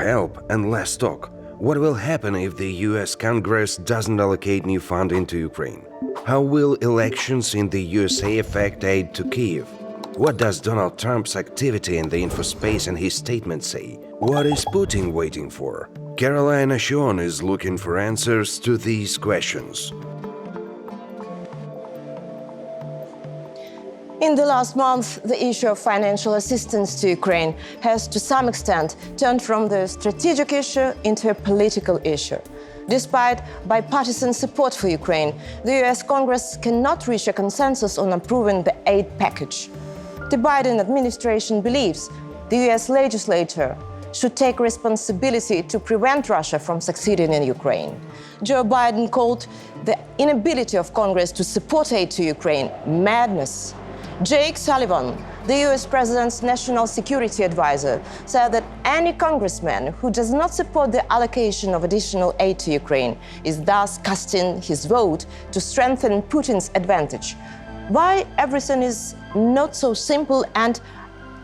help and less talk. What will happen if the US Congress doesn't allocate new funding to Ukraine? How will elections in the USA affect aid to Kyiv? What does Donald Trump's activity in the infospace and his statement say? What is Putin waiting for? Karolina Ashion is looking for answers to these questions. In the last month, the issue of financial assistance to Ukraine has, to some extent, turned from the strategic issue into a political issue. Despite bipartisan support for Ukraine, the US Congress cannot reach a consensus on approving the aid package. The Biden administration believes the US legislature should take responsibility to prevent Russia from succeeding in Ukraine. Joe Biden called the inability of Congress to support aid to Ukraine madness. Jake Sullivan, the US President's national security advisor, said that any congressman who does not support the allocation of additional aid to Ukraine is thus casting his vote to strengthen Putin's advantage. Why everything is not so simple and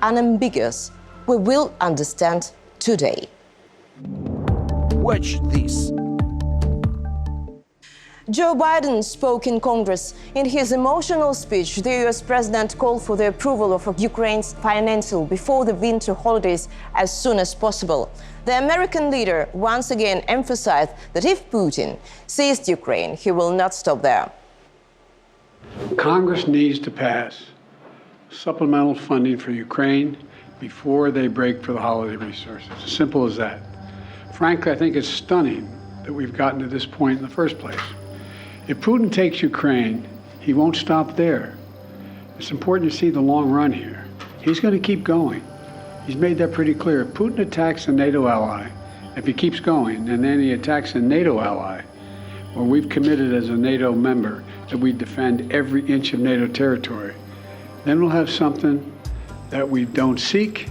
unambiguous, we will understand today. Watch this. Joe Biden spoke in Congress. In his emotional speech, the US president called for the approval of Ukraine's financial before the winter holidays as soon as possible. The American leader once again emphasized that if Putin seized Ukraine, he will not stop there. Congress needs to pass supplemental funding for Ukraine before they break for the holiday resources. As simple as that. Frankly, I think it's stunning that we've gotten to this point in the first place. If Putin takes Ukraine, he won't stop there. It's important to see the long run here. He's going to keep going. He's made that pretty clear. If Putin attacks a NATO ally, if he keeps going, and then he attacks a NATO ally, where we've committed as a NATO member that we defend every inch of NATO territory, then we'll have something that we don't seek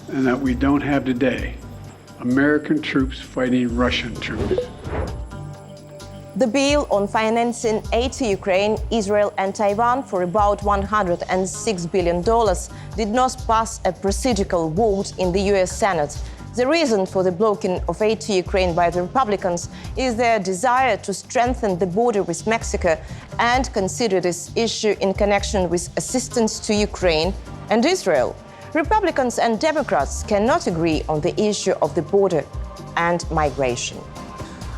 and that we don't have today. American troops fighting Russian troops. The bill on financing aid to Ukraine, Israel and Taiwan for about $106 billion did not pass a procedural vote in the US Senate. The reason for the blocking of aid to Ukraine by the Republicans is their desire to strengthen the border with Mexico and consider this issue in connection with assistance to Ukraine and Israel. Republicans and Democrats cannot agree on the issue of the border and migration.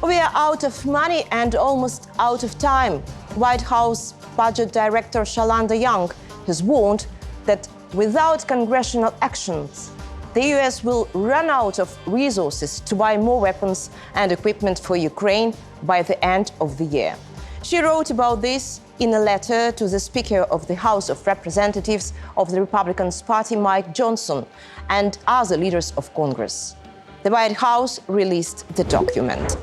We are out of money and almost out of time. White House Budget Director Shalanda Young has warned that without congressional actions, the US will run out of resources to buy more weapons and equipment for Ukraine by the end of the year. She wrote about this in a letter to the Speaker of the House of Representatives of the Republican Party, Mike Johnson, and other leaders of Congress. The White House released the document.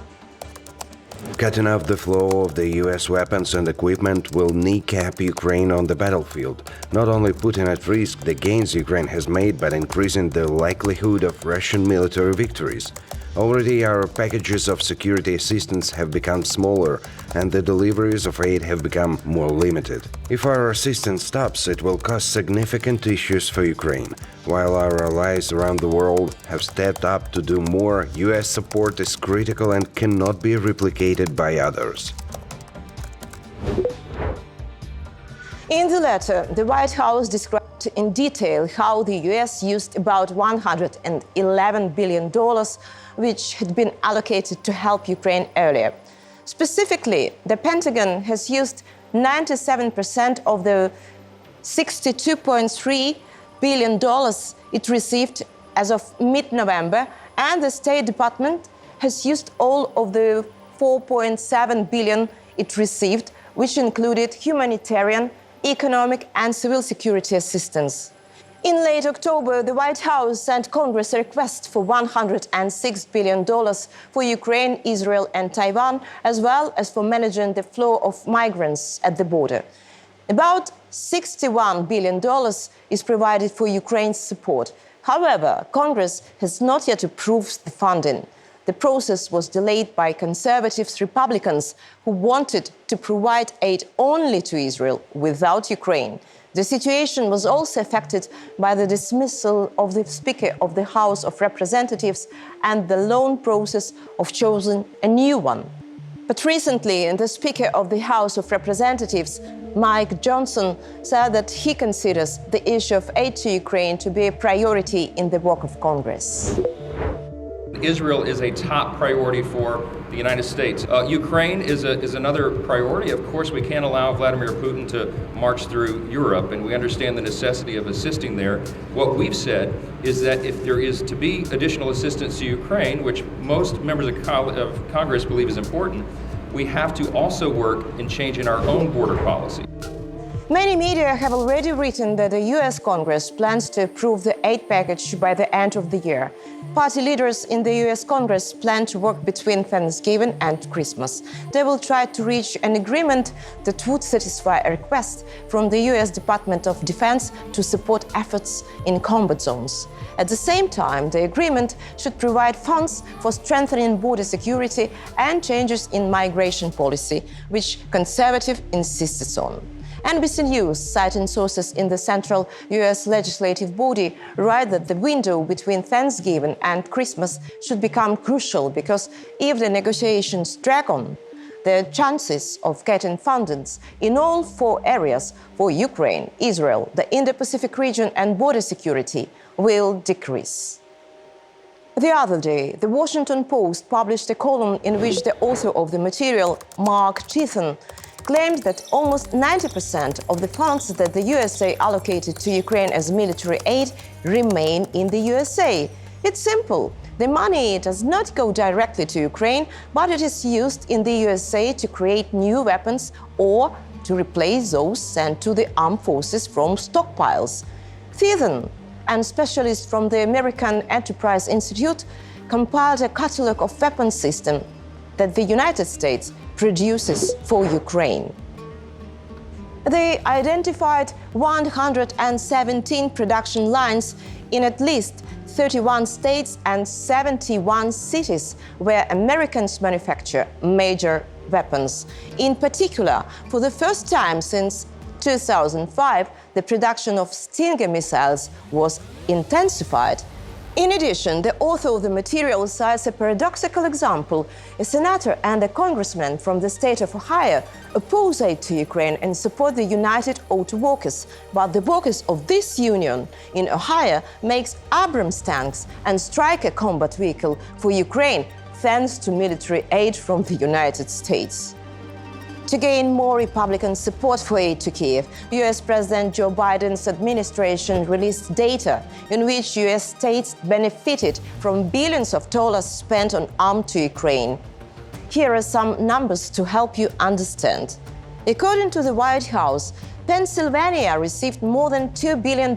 Cutting off the flow of the US weapons and equipment will kneecap Ukraine on the battlefield, not only putting at risk the gains Ukraine has made, but increasing the likelihood of Russian military victories. Already our packages of security assistance have become smaller and the deliveries of aid have become more limited. If our assistance stops, it will cause significant issues for Ukraine. While our allies around the world have stepped up to do more, US support is critical and cannot be replicated by others. In the letter, the White House described in detail how the US used about $111 billion which had been allocated to help Ukraine earlier. Specifically, the Pentagon has used 97% of the $62.3 billion it received as of mid-November, and the State Department has used all of the $4.7 billion it received, which included humanitarian, economic and civil security assistance. In late October, the White House sent Congress a request for $106 billion for Ukraine, Israel and Taiwan, as well as for managing the flow of migrants at the border. About $61 billion is provided for Ukraine's support. However, Congress has not yet approved the funding. The process was delayed by conservative Republicans who wanted to provide aid only to Israel without Ukraine. The situation was also affected by the dismissal of the Speaker of the House of Representatives and the long process of choosing a new one. But recently, the Speaker of the House of Representatives, Mike Johnson, said that he considers the issue of aid to Ukraine to be a priority in the work of Congress. Israel is a top priority for the United States. Ukraine is another priority. Of course, we can't allow Vladimir Putin to march through Europe, and we understand the necessity of assisting there. What we've said is that if there is to be additional assistance to Ukraine, which most members of Congress believe is important, we have to also work in changing our own border policy. Many media have already written that the US Congress plans to approve the aid package by the end of the year. Party leaders in the US Congress plan to work between Thanksgiving and Christmas. They will try to reach an agreement that would satisfy a request from the US Department of Defense to support efforts in combat zones. At the same time, the agreement should provide funds for strengthening border security and changes in migration policy, which conservative insisted on. NBC News, citing sources in the central US legislative body, write that the window between Thanksgiving and Christmas should become crucial because if the negotiations drag on, the chances of getting fundings in all 4 areas for Ukraine, Israel, the Indo-Pacific region and border security will decrease. The other day, the Washington Post published a column in which the author of the material, Maxym Dzhyhun, claimed that almost 90% of the funds that the USA allocated to Ukraine as military aid remain in the USA. It's simple. The money does not go directly to Ukraine, but it is used in the USA to create new weapons or to replace those sent to the armed forces from stockpiles. Dzhyhun, and specialists from the American Enterprise Institute, compiled a catalogue of weapons systems that the United States produces for Ukraine. They identified 117 production lines in at least 31 states and 71 cities where Americans manufacture major weapons. In particular, for the first time since 2005, the production of Stinger missiles was intensified. In addition, the author of the material cites a paradoxical example. A senator and a congressman from the state of Ohio oppose aid to Ukraine and support the United Auto Workers. But the workers of this union in Ohio makes Abrams tanks and Stryker combat vehicle for Ukraine thanks to military aid from the United States. To gain more Republican support for aid to Kyiv, US President Joe Biden's administration released data in which US states benefited from billions of dollars spent on arms to Ukraine. Here are some numbers to help you understand. According to the White House, Pennsylvania received more than $2 billion,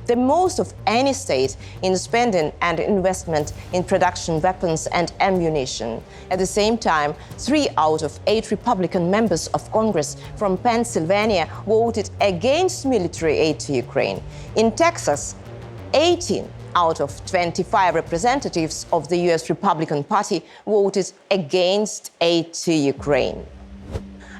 the most of any state in spending and investment in production weapons and ammunition. At the same time, 3 out of 8 Republican members of Congress from Pennsylvania voted against military aid to Ukraine. In Texas, 18 out of 25 representatives of the US Republican Party voted against aid to Ukraine.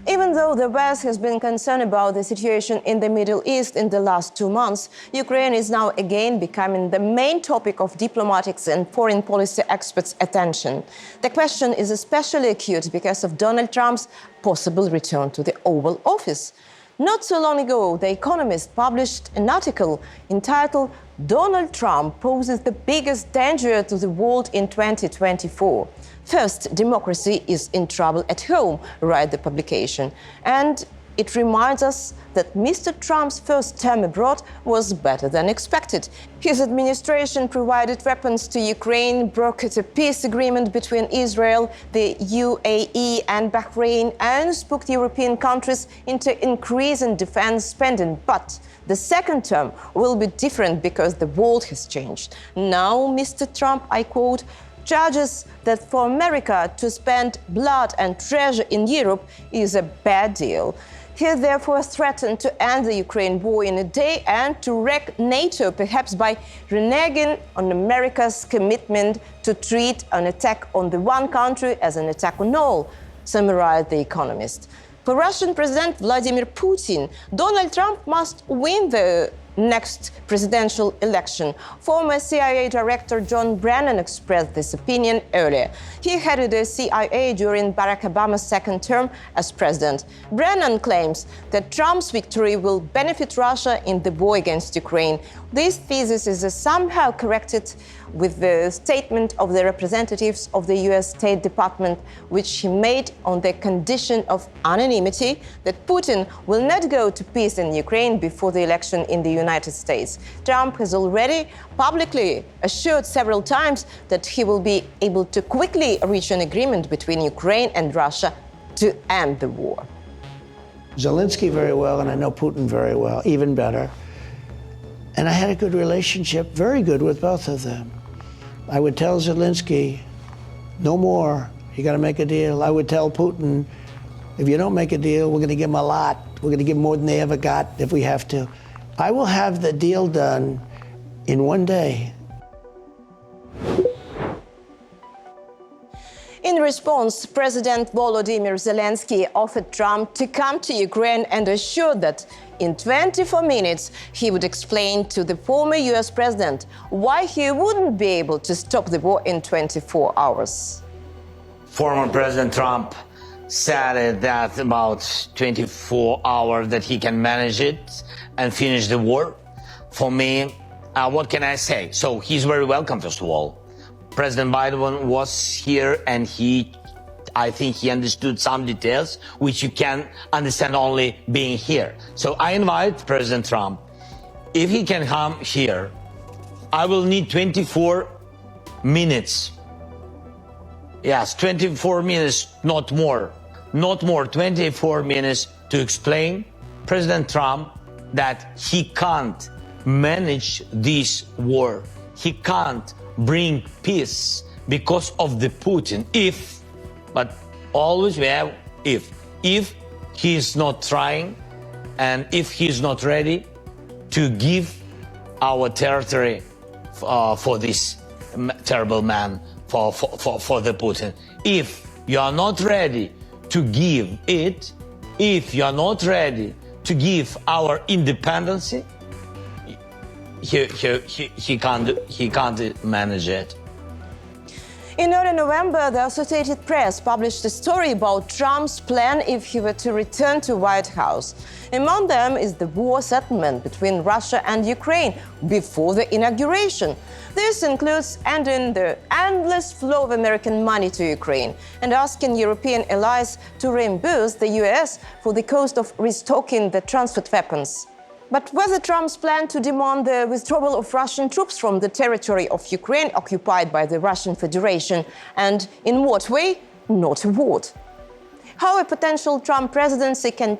Even though the West has been concerned about the situation in the Middle East in the last 2 months, Ukraine is now again becoming the main topic of diplomatic and foreign policy experts' attention. The question is especially acute because of Donald Trump's possible return to the Oval Office. Not so long ago, The Economist published an article entitled "Donald Trump poses the biggest danger to the world in 2024. First, democracy is in trouble at home," writes the publication. And it reminds us that Mr. Trump's first term abroad was better than expected. His administration provided weapons to Ukraine, brokered a peace agreement between Israel, the UAE and Bahrain, and spooked European countries into increasing defense spending. But the second term will be different because the world has changed. Now, Mr. Trump, I quote, judges that for America to spend blood and treasure in Europe is a bad deal. He therefore threatened to end the Ukraine war in a day and to wreck NATO, perhaps by reneging on America's commitment to treat an attack on the one country as an attack on all, summarized The Economist. For Russian President Vladimir Putin, Donald Trump must win the next presidential election. Former CIA Director John Brennan expressed this opinion earlier. He headed the CIA during Barack Obama's second term as president. Brennan claims that Trump's victory will benefit Russia in the war against Ukraine. This thesis is somehow corrected with the statement of the representatives of the US State Department, which he made on the condition of anonymity that Putin will not go to peace in Ukraine before the election in the United States. Trump has already publicly assured several times that he will be able to quickly reach an agreement between Ukraine and Russia to end the war. Zelensky very well, and I know Putin very well, even better. And I had a good relationship, very good with both of them. I would tell Zelensky, no more, you gotta make a deal. I would tell Putin, if you don't make a deal, we're gonna give them a lot. We're gonna give them more than they ever got if we have to. I will have the deal done in one day. In response, President Volodymyr Zelensky offered Trump to come to Ukraine and assured that in 24 minutes he would explain to the former US president why he wouldn't be able to stop the war in 24 hours. Former President Trump said that about 24 hours that he can manage it and finish the war. For me, what can I say? So he's very welcome, first of all. President Biden was here and I think he understood some details which you can understand only being here. So I invite President Trump, if he can come here, I will need 24 minutes. Yes, 24 minutes, not more. Not more, 24 minutes to explain President Trump that he can't manage this war. He can't bring peace because of the Putin. But always we have if he is not trying and if he is not ready to give our territory for this terrible man, for the Putin. If you are not ready to give it, if you are not ready to give our independence, he can't manage it. In early November, the Associated Press published a story about Trump's plan if he were to return to White House. Among them is the war settlement between Russia and Ukraine before the inauguration. This includes ending the endless flow of American money to Ukraine and asking European allies to reimburse the US for the cost of restocking the transferred weapons. But whether Trump's plan to demand the withdrawal of Russian troops from the territory of Ukraine occupied by the Russian Federation, and in what way, not a word. How a potential Trump presidency can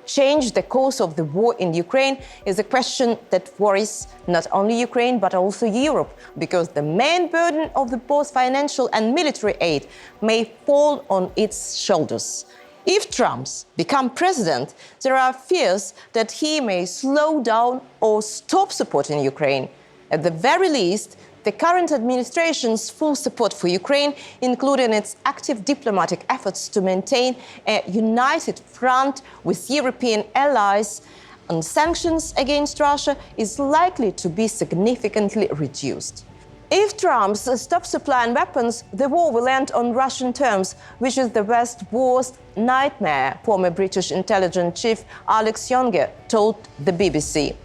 change the course of the war in Ukraine is a question that worries not only Ukraine but also Europe, because the main burden of both financial and military aid may fall on its shoulders. If Trump becomes president, there are fears that he may slow down or stop supporting Ukraine. At the very least, the current administration's full support for Ukraine, including its active diplomatic efforts to maintain a united front with European allies on sanctions against Russia, is likely to be significantly reduced. If Trump stops supplying weapons, the war will end on Russian terms, which is the West's worst nightmare, former British intelligence chief Oleksandr told the BBC.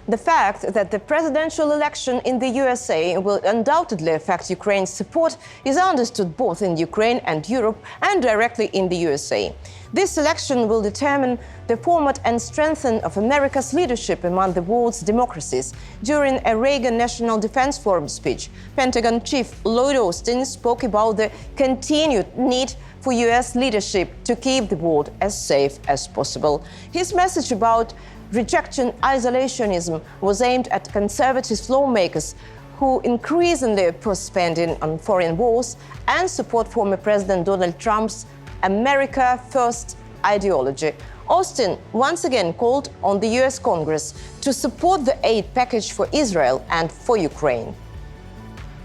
The fact that the presidential election in the USA will undoubtedly affect Ukraine's support is understood both in Ukraine and Europe and directly in the USA. This election will determine the format and strength of America's leadership among the world's democracies. During a Reagan National Defense Forum speech, Pentagon Chief Lloyd Austin spoke about the continued need for US leadership to keep the world as safe as possible. His message about rejecting isolationism was aimed at conservative lawmakers who increasingly oppose spending on foreign wars and support former President Donald Trump's America First ideology. Austin once again called on the US Congress to support the aid package for Israel and for Ukraine.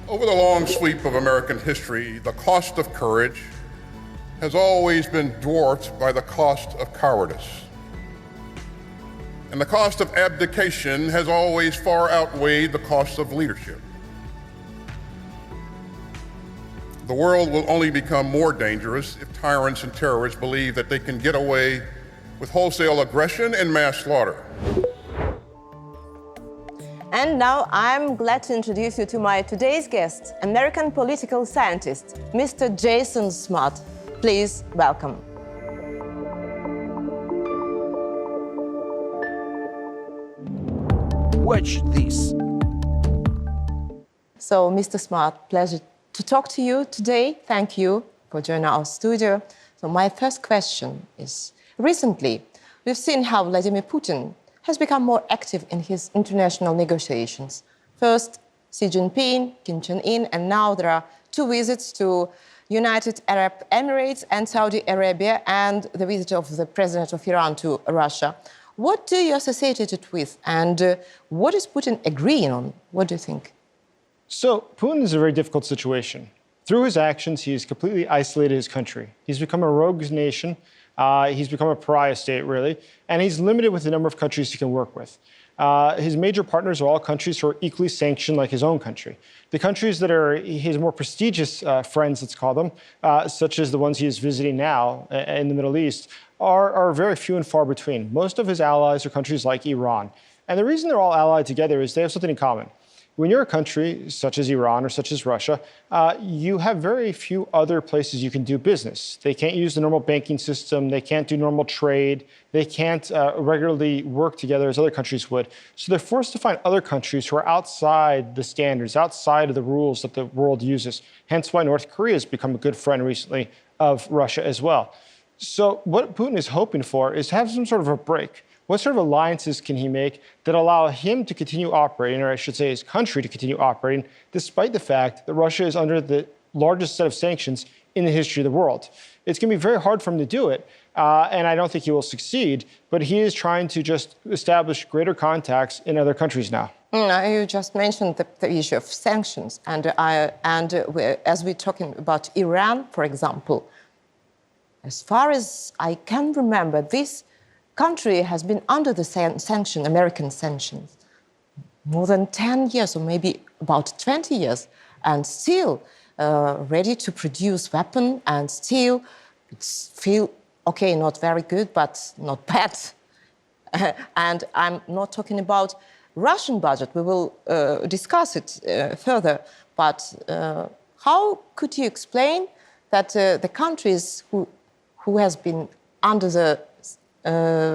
Over the long sweep of American history, the cost of courage has always been dwarfed by the cost of cowardice. And the cost of abdication has always far outweighed the cost of leadership. The world will only become more dangerous if tyrants and terrorists believe that they can get away with wholesale aggression and mass slaughter. And now I'm glad to introduce you to my today's guest, American political scientist, Mr. Jason Smart. Please welcome. Watch this. So, Mr. Smart, pleasure to talk to you today. Thank you for joining our studio. So my first question is, recently, we've seen how Vladimir Putin has become more active in his international negotiations. First, Xi Jinping, Kim Jong-un, and now there are 2 visits to United Arab Emirates and Saudi Arabia, and the visit of the president of Iran to Russia. What do you associate it with, and what is Putin agreeing on? What do you think? So Putin is a very difficult situation. Through his actions, he's completely isolated his country. He's become a rogue nation. He's become a pariah state, really, and he's limited with the number of countries he can work with. His major partners are all countries who are equally sanctioned like his own country. The countries that are his more prestigious friends, let's call them, such as the ones he is visiting now in the Middle East, are very few and far between. Most of his allies are countries like Iran. And the reason they're all allied together is they have something in common. When you're a country such as Iran or such as Russia, you have very few other places you can do business. They can't use the normal banking system. They can't do normal trade. They can't regularly work together as other countries would. So they're forced to find other countries who are outside the standards, outside of the rules that the world uses. Hence why North Korea has become a good friend recently of Russia as well. So what Putin is hoping for is to have some sort of a break. What sort of alliances can he make that allow him to continue operating, or I should say his country to continue operating, despite the fact that Russia is under the largest set of sanctions in the history of the world? It's going to be very hard for him to do it, and I don't think he will succeed, but he is trying to just establish greater contacts in other countries now. You just mentioned the issue of sanctions, and as we're talking about Iran, for example, as far as I can remember, this country has been under the sanction, American sanctions, more than 10 years or maybe about 20 years, and still ready to produce weapons, and still feel, okay, not very good, but not bad. And I'm not talking about Russian budget. We will discuss it further. But how could you explain that the countries who has been under the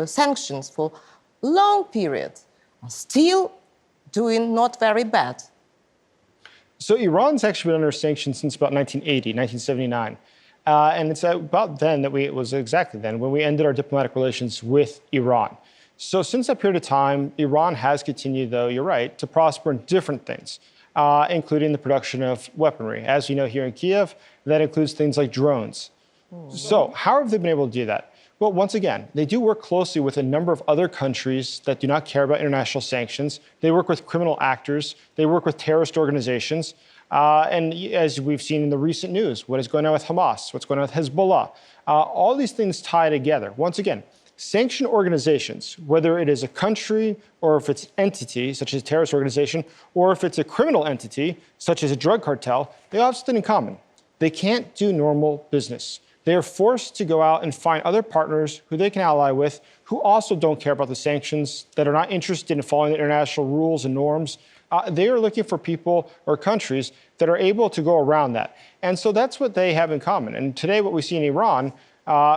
sanctions for long periods are still doing not very bad? So Iran's actually been under sanctions since about 1980, 1979. And it's about then that it was exactly then when we ended our diplomatic relations with Iran. So since that period of time, Iran has continued, though, you're right, to prosper in different things, including the production of weaponry. As you know, here in Kyiv, that includes things like drones. So how have they been able to do that? Well, once again, they do work closely with a number of other countries that do not care about international sanctions. They work with criminal actors. They work with terrorist organizations. And as we've seen in the recent news, what is going on with Hamas, what's going on with Hezbollah, all these things tie together. Once again, sanctioned organizations, whether it is a country or if it's an entity, such as a terrorist organization, or if it's a criminal entity, such as a drug cartel, they all have something in common. They can't do normal business. They are forced to go out and find other partners who they can ally with, who also don't care about the sanctions, that are not interested in following the international rules and norms. They are looking for people or countries that are able to go around that. And so that's what they have in common. And today what we see in Iran,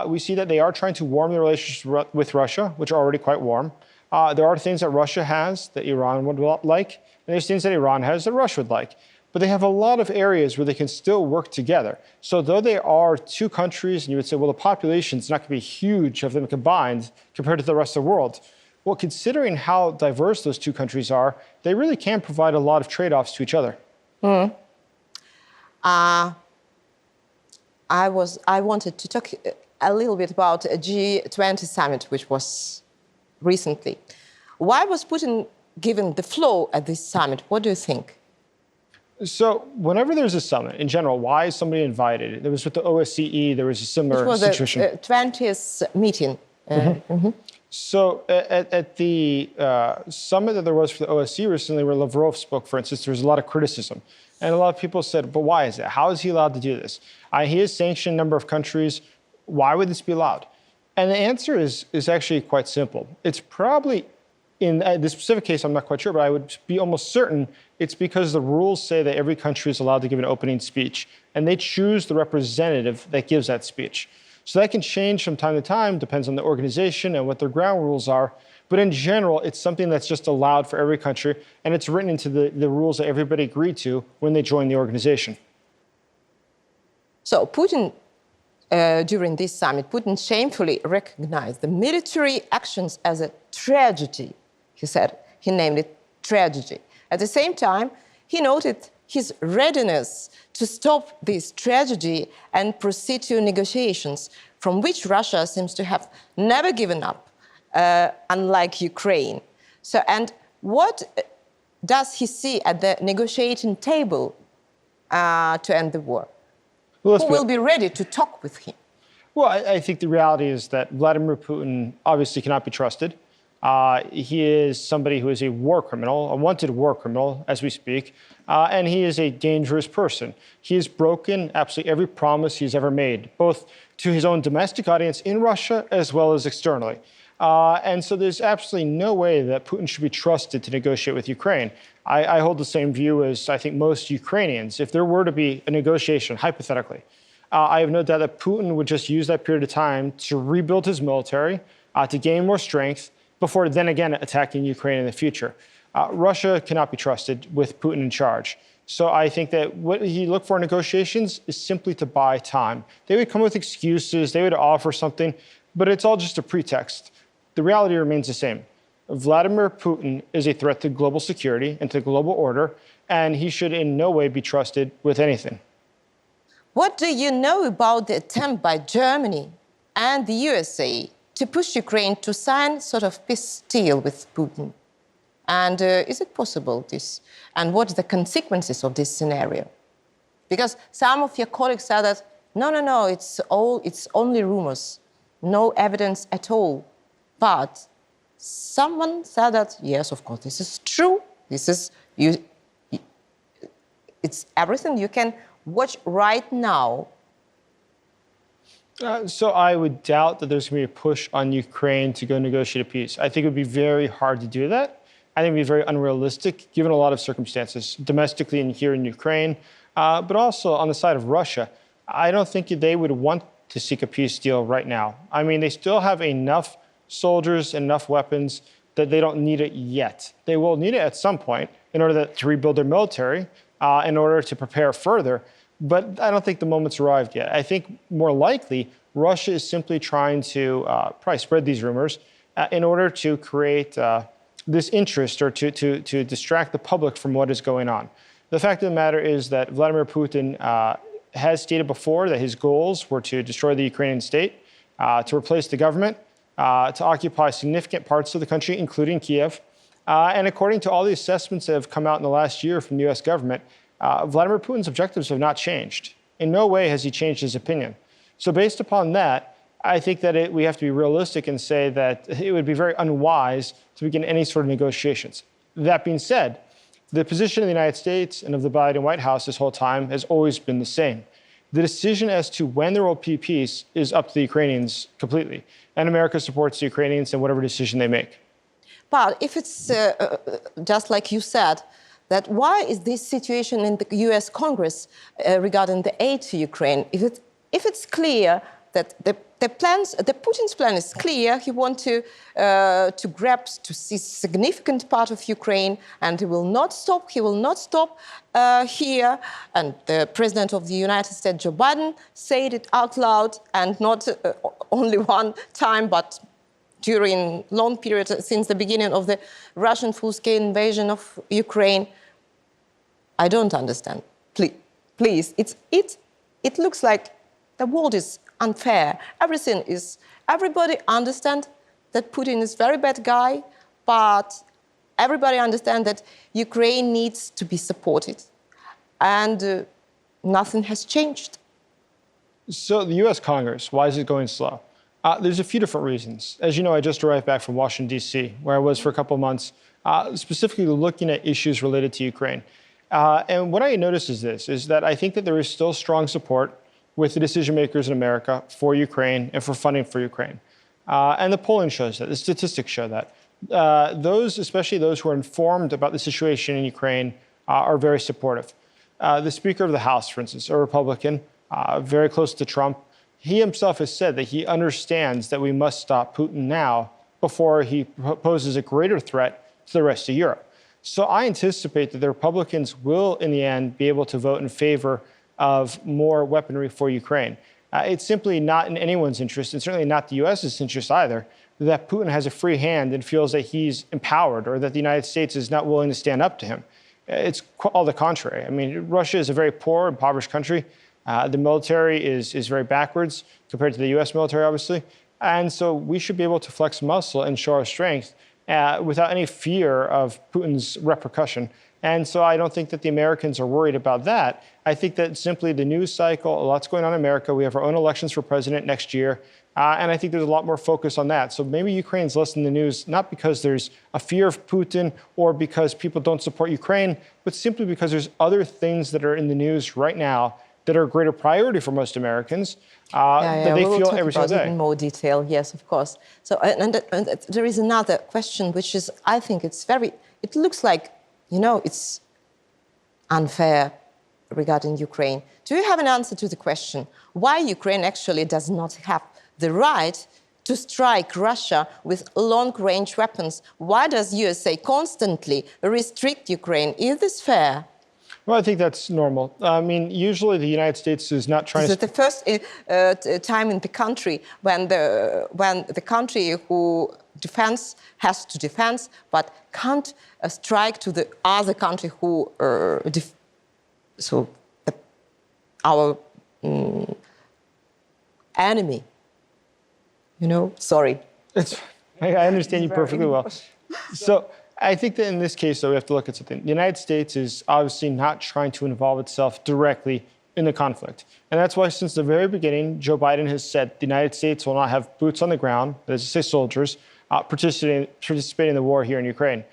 we see that they are trying to warm the relationship with Russia, which are already quite warm. There are things that Russia has that Iran would like, and there's things that Iran has that Russia would like. But they have a lot of areas where they can still work together. So though they are two countries, and you would say, well, the population's not going to be huge of them combined compared to the rest of the world. Well, considering how diverse those two countries are, they really can provide a lot of trade-offs to each other. I wanted to talk a little bit about a G20 summit, which was recently. Why was Putin given the floor at this summit? What do you think? So whenever there's a summit, in general, why is somebody invited? There was with the OSCE, there was a similar It was situation. the 20th meeting. So at the summit that there was for the OSCE recently, where Lavrov spoke, for instance, there was a lot of criticism. And a lot of people said, but why is it? How is he allowed to do this? He has sanctioned a number of countries. Why would this be allowed? And the answer is actually quite simple. It's probably, in this specific case, I'm not quite sure, but I would be almost certain it's because the rules say that every country is allowed to give an opening speech, and they choose the representative that gives that speech. So that can change from time to time, depends on the organization and what their ground rules are. But in general, it's something that's just allowed for every country, and it's written into the rules that everybody agreed to when they joined the organization. So Putin, during this summit, Putin shamefully recognized the military actions as a tragedy. He said, he named it tragedy. At the same time, he noted his readiness to stop this tragedy and proceed to negotiations, from which Russia seems to have never given up, unlike Ukraine. So, and what does he see at the negotiating table to end the war? Who will be ready to talk with him? Well, I think the reality is that Vladimir Putin obviously cannot be trusted. He is somebody who is a war criminal, a wanted war criminal as we speak, and he is a dangerous person. He has broken absolutely every promise he's ever made, both to his own domestic audience in Russia as well as externally. And so there's absolutely no way that Putin should be trusted to negotiate with Ukraine. I hold the same view as I think most Ukrainians. If there were to be a negotiation, hypothetically, I have no doubt that Putin would just use that period of time to rebuild his military, to gain more strength, before then again attacking Ukraine in the future. Russia cannot be trusted with Putin in charge. So I think that what he looked for in negotiations is simply to buy time. They would come with excuses, they would offer something, but it's all just a pretext. The reality remains the same. Vladimir Putin is a threat to global security and to global order, and he should in no way be trusted with anything. What do you know about the attempt by Germany and the USA to push Ukraine to sign sort of peace deal with Putin? And is it possible, this? And what are the consequences of this scenario? Because some of your colleagues said that, no, it's only rumors, no evidence at all. But someone said that, yes, of course, this is true. It's everything you can watch right now. So I would doubt that there's going to be a push on Ukraine to go negotiate a peace. I think it would be very hard to do that. I think it would be very unrealistic, given a lot of circumstances, domestically and here in Ukraine, but also on the side of Russia. I don't think they would want to seek a peace deal right now. I mean, they still have enough soldiers, enough weapons that they don't need it yet. They will need it at some point in order to rebuild their military, in order to prepare further. But I don't think the moment's arrived yet. I think more likely Russia is simply trying to probably spread these rumors in order to create this interest or to distract the public from what is going on. The fact of the matter is that Vladimir Putin has stated before that his goals were to destroy the Ukrainian state, to replace the government, to occupy significant parts of the country, including Kyiv. And according to all the assessments that have come out in the last year from the US government, Vladimir Putin's objectives have not changed. In no way has he changed his opinion. So based upon that, I think that we have to be realistic and say that it would be very unwise to begin any sort of negotiations. That being said, the position of the United States and of the Biden White House this whole time has always been the same. The decision as to when there will be peace is up to the Ukrainians completely. And America supports the Ukrainians in whatever decision they make. But if it's just like you said, that why is this situation in the US Congress regarding the aid to Ukraine? If it's clear that the Putin's plan is clear, he wants to grab to see significant part of Ukraine, and he will not stop here. And the president of the United States, Joe Biden, said it out loud, and not only one time, but during long periods since the beginning of the Russian full-scale invasion of Ukraine. I don't understand. Please, it looks like the world is unfair. Everybody understands that Putin is a very bad guy, but everybody understands that Ukraine needs to be supported. and nothing has changed. So the U.S. Congress, why is it going slow? There's a few different reasons. As you know, I just arrived back from Washington, D.C., where I was for a couple of months, specifically looking at issues related to Ukraine. And what I noticed is this, is that I think that there is still strong support with the decision makers in America for Ukraine and for funding for Ukraine. And the polling shows that, the statistics show that. Those, especially those who are informed about the situation in Ukraine, are very supportive. The Speaker of the House, for instance, a Republican, very close to Trump, he himself has said that he understands that we must stop Putin now before he poses a greater threat to the rest of Europe. So I anticipate that the Republicans will, in the end, be able to vote in favor of more weaponry for Ukraine. It's simply not in anyone's interest, and certainly not the U.S.'s interest either, that Putin has a free hand and feels that he's empowered or that the United States is not willing to stand up to him. It's all the contrary. I mean, Russia is a very poor, impoverished country. The military is very backwards compared to the U.S. military, obviously. And so we should be able to flex muscle and show our strength without any fear of Putin's repercussion. And so I don't think that the Americans are worried about that. I think that simply the news cycle, a lot's going on in America. We have our own elections for president next year. And I think there's a lot more focus on that. So maybe Ukraine's less in the news, not because there's a fear of Putin or because people don't support Ukraine, but simply because there's other things that are in the news right now that are a greater priority for most Americans that they feel every single day. In more detail, yes, of course. So, and there is another question, which is, I think it looks like, it's unfair regarding Ukraine. Do you have an answer to the question why Ukraine actually does not have the right to strike Russia with long-range weapons? Why does USA constantly restrict Ukraine? Is this fair? Well, I think that's normal. I mean, usually the United States is not trying to... This is the first time in the country when the country who has to defend, but can't strike to the other country who our enemy. Sorry. I understand you perfectly well. So I think that in this case, though, we have to look at something. The United States is obviously not trying to involve itself directly in the conflict. And that's why since the very beginning, Joe Biden has said the United States will not have boots on the ground, that is to say soldiers, participating in the war here in Ukraine.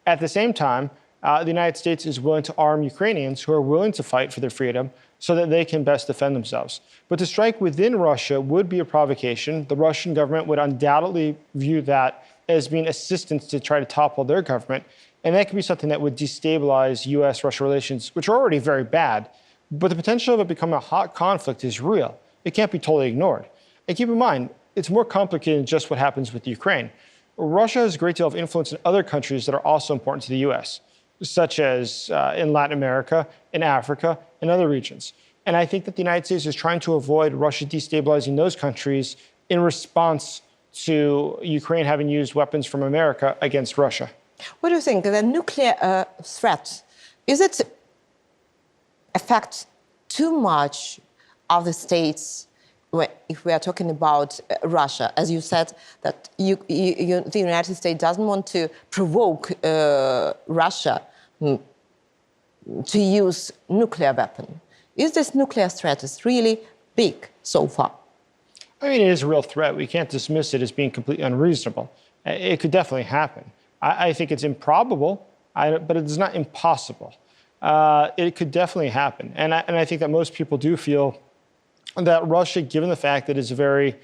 At the same time, the United States is willing to arm Ukrainians who are willing to fight for their freedom so that they can best defend themselves. But to strike within Russia would be a provocation. The Russian government would undoubtedly view that as being assistance to try to topple their government. And that could be something that would destabilize U.S.-Russia relations, which are already very bad. But the potential of it becoming a hot conflict is real. It can't be totally ignored. And keep in mind, it's more complicated than just what happens with Ukraine. Russia has a great deal of influence in other countries that are also important to the U.S., such as in Latin America, in Africa, and other regions. And I think that the United States is trying to avoid Russia destabilizing those countries in response to Ukraine having used weapons from America against Russia. What do you think? The nuclear threat, is it affect too much of the states if we are talking about Russia? As you said, that the United States doesn't want to provoke Russia to use nuclear weapon. Is this nuclear threat really big so far? I mean, it is a real threat. We can't dismiss it as being completely unreasonable. It could definitely happen. I think it's improbable, but it is not impossible. It could definitely happen. And I think that most people do feel that Russia, given the fact that it's a very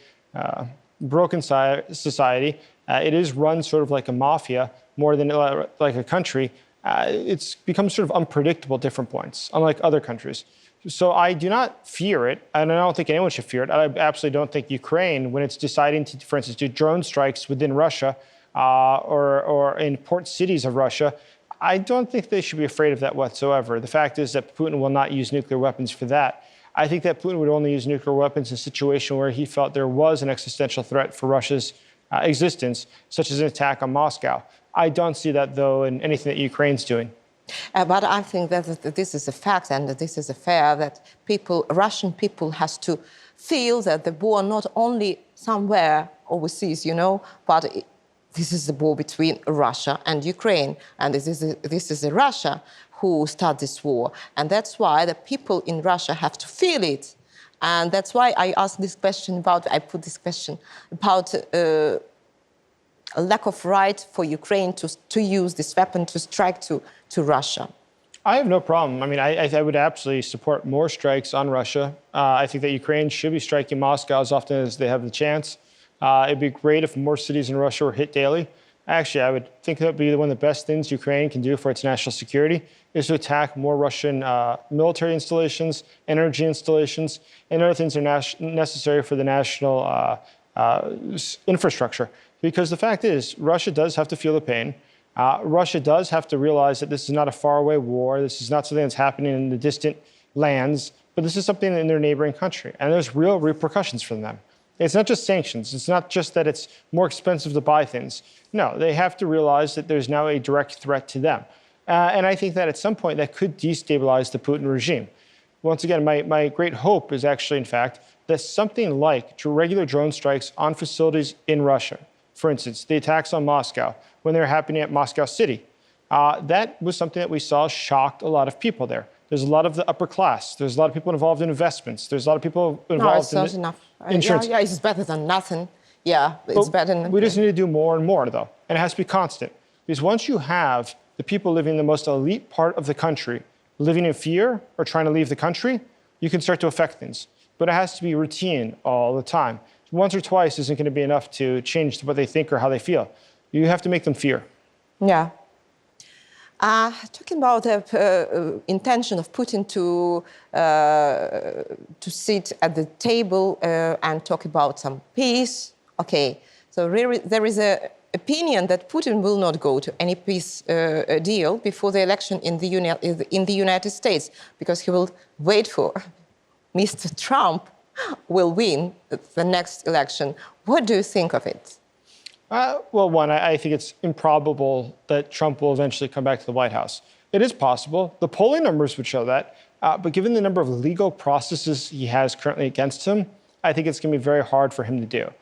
broken society, it is run sort of like a mafia more than like a country. It's become sort of unpredictable at different points, unlike other countries. So I do not fear it, and I don't think anyone should fear it. I absolutely don't think Ukraine, when it's deciding to, for instance, do drone strikes within Russia or in port cities of Russia, I don't think they should be afraid of that whatsoever. The fact is that Putin will not use nuclear weapons for that. I think that Putin would only use nuclear weapons in a situation where he felt there was an existential threat for Russia's existence, such as an attack on Moscow. I don't see that, though, in anything that Ukraine's doing. But I think that this is a fact and this is a fair that Russian people has to feel that the war not only somewhere overseas, but this is the war between Russia and Ukraine, and this is Russia who started this war, and that's why the people in Russia have to feel it, and that's why I put this question about a lack of right for Ukraine to use this weapon to strike to Russia. I have no problem. I mean, I would absolutely support more strikes on Russia. I think that Ukraine should be striking Moscow as often as they have the chance. It'd be great if more cities in Russia were hit daily. Actually, I would think that would be one of the best things Ukraine can do for its national security is to attack more Russian military installations, energy installations, and other things that are necessary for the national infrastructure. Because the fact is, Russia does have to feel the pain. Russia does have to realize that this is not a faraway war. This is not something that's happening in the distant lands, but this is something in their neighboring country. And there's real repercussions for them. It's not just sanctions. It's not just that it's more expensive to buy things. No, they have to realize that there's now a direct threat to them. And I think that at some point that could destabilize the Putin regime. Once again, my great hope is actually, in fact, that something like regular drone strikes on facilities in Russia, for instance, the attacks on Moscow, when they were happening at Moscow City, that was something that we saw shocked a lot of people there. There's a lot of the upper class. There's a lot of people involved in investments. There's a lot of people involved in enough. Insurance. Yeah, it's better than nothing. Yeah, it's better than... We just need to do more and more, though. And it has to be constant. Because once you have the people living in the most elite part of the country living in fear or trying to leave the country, you can start to affect things. But it has to be routine all the time. Once or twice isn't going to be enough to change what they think or how they feel. You have to make them fear. Yeah. Talking about the intention of Putin to sit at the table and talk about some peace. Okay, so there is an opinion that Putin will not go to any peace deal before the election in the United States because he will wait for Mr. Trump will win the next election. What do you think of it? Well, one, I think it's improbable that Trump will eventually come back to the White House. It is possible. The polling numbers would show that. But given the number of legal processes he has currently against him, I think it's going to be very hard for him to do.